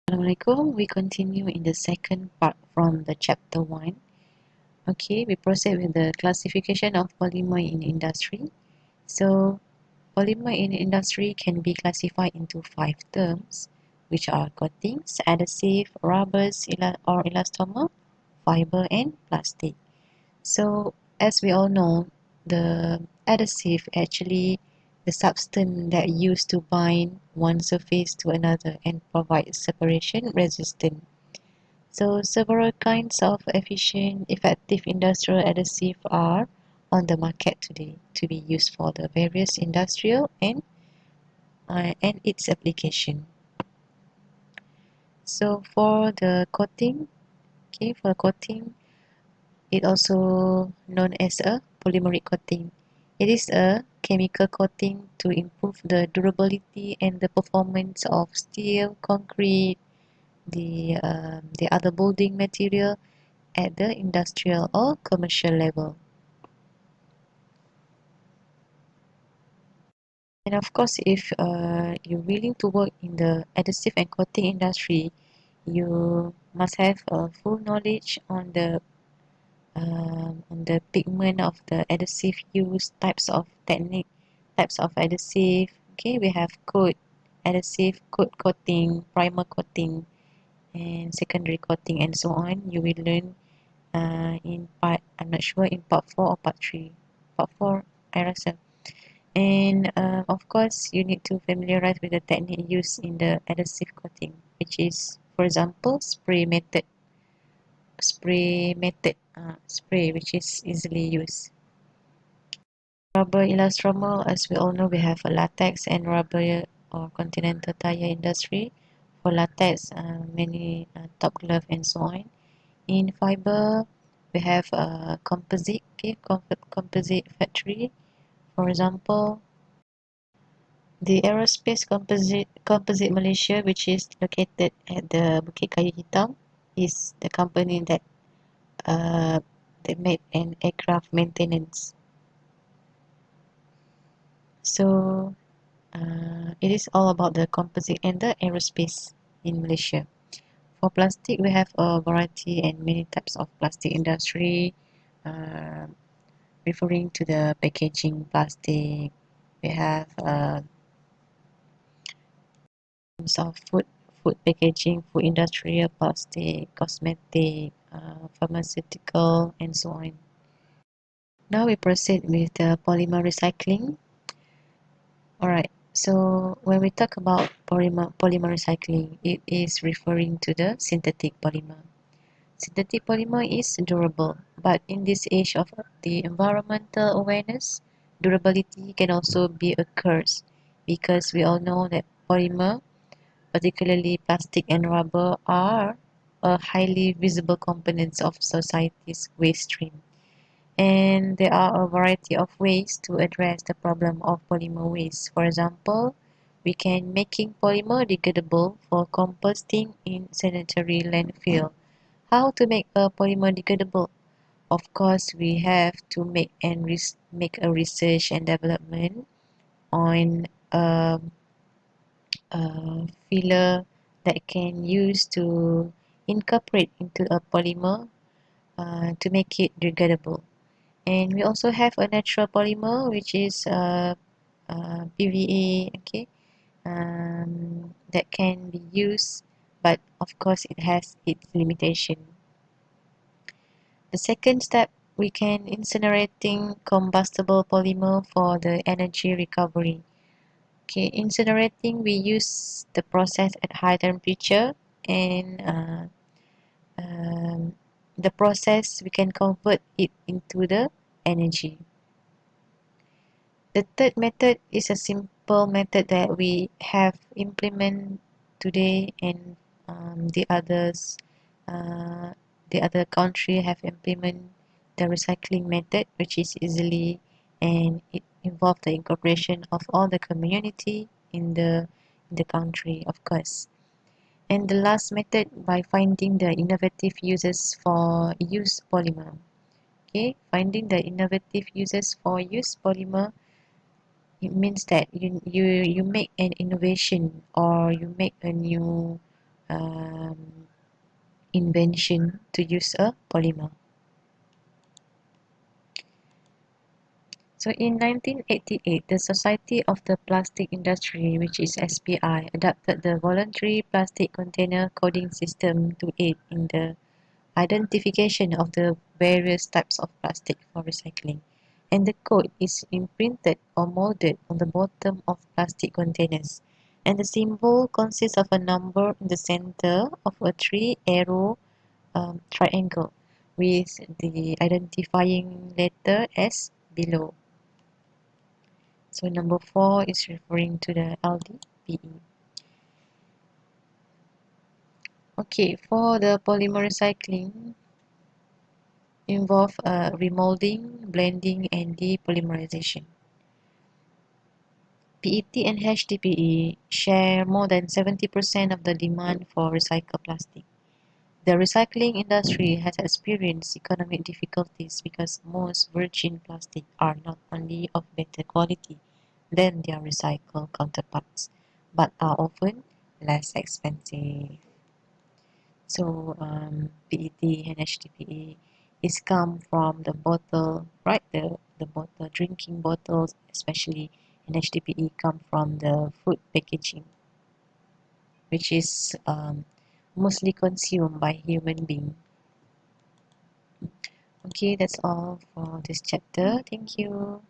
Assalamualaikum. We continue in the second part from the chapter 1. Okay, we proceed with the classification of polymer in industry. So, polymer in industry can be classified into 5 terms, which are coatings, adhesive, rubbers or elastomer, fiber, and plastic. So, as we all know, the adhesive actually the substance that used to bind one surface to another and provide separation resistance. So several kinds of efficient, effective industrial adhesive are on the market today to be used for the various industrial and its application. So for the coating, okay, for coating, it also known as a polymeric coating. It is a chemical coating to improve the durability and the performance of steel, concrete, the other building material at the industrial or commercial level. And of course, if you're willing to work in the adhesive and coating industry, you must have a full knowledge on the pigment of the adhesive use, types of technique, types of adhesive. Okay, we have adhesive, coating, primer coating, and secondary coating, and so on. You will learn in part. I'm not sure in part 4 or part 3. Part 4, I rasa. And of course, you need to familiarize with the technique used in the adhesive coating, which is, for example, spray which is easily used. Rubber elastomer, as we all know, we have a latex and rubber or continental tire industry. For latex, many top glove and so on. In fiber, we have a composite, okay, composite factory. For example, the Aerospace Composite Malaysia, which is located at the Bukit Kayu Hitam, is the company that made an aircraft maintenance. So it is all about the composite and the aerospace in Malaysia. For plastic, we have a variety and many types of plastic industry, uh, referring to the packaging plastic. We have of food packaging, food industrial plastic, cosmetic, pharmaceutical, and so on. Now we proceed with the polymer recycling. Alright, so when we talk about polymer recycling, it is referring to the synthetic polymer. Synthetic polymer is durable, but in this age of the environmental awareness, durability can also be a curse because we all know that polymer, particularly plastic and rubber, are a highly visible components of society's waste stream. And there are a variety of ways to address the problem of polymer waste. For example, we can making polymer degradable for composting in sanitary landfill. How to make a polymer degradable? Of course, we have to make a research and development on a filler that can use to incorporate into a polymer to make it degradable. And we also have a natural polymer which is PVA, okay, that can be used, but of course it has its limitation. The second step, we can incinerating combustible polymer for the energy recovery. Okay, incinerating, we use the process at high temperature, and um, the process we can convert it into the energy. The third method is a simple method that we have implemented today, and uh, the other country have implemented the recycling method, which is easily, and it involves the incorporation of all the community in the country, of course. And the last method, by finding the innovative uses for use polymer. Okay, finding the innovative uses for use polymer, it means that you make an innovation, or you make a new um, invention to use a polymer. So in 1988, the Society of the Plastic Industry, which is SPI, adopted the voluntary plastic container coding system to aid in the identification of the various types of plastic for recycling. And the code is imprinted or molded on the bottom of plastic containers. And the symbol consists of a number in the center of a three-arrow triangle with the identifying letter S below. So number 4 is referring to the LDPE. Okay, for the polymer recycling, involve remolding, blending, and depolymerization. PET and HDPE share more than 70% of the demand for recycled plastic. The recycling industry has experienced economic difficulties because most virgin plastic are not only of better quality than their recycled counterparts, but are often less expensive. So PET and HDPE is come from the bottle, right? The bottle, drinking bottles, especially, and HDPE come from the food packaging, which is mostly consumed by human being. Okay, that's all for this chapter. Thank you.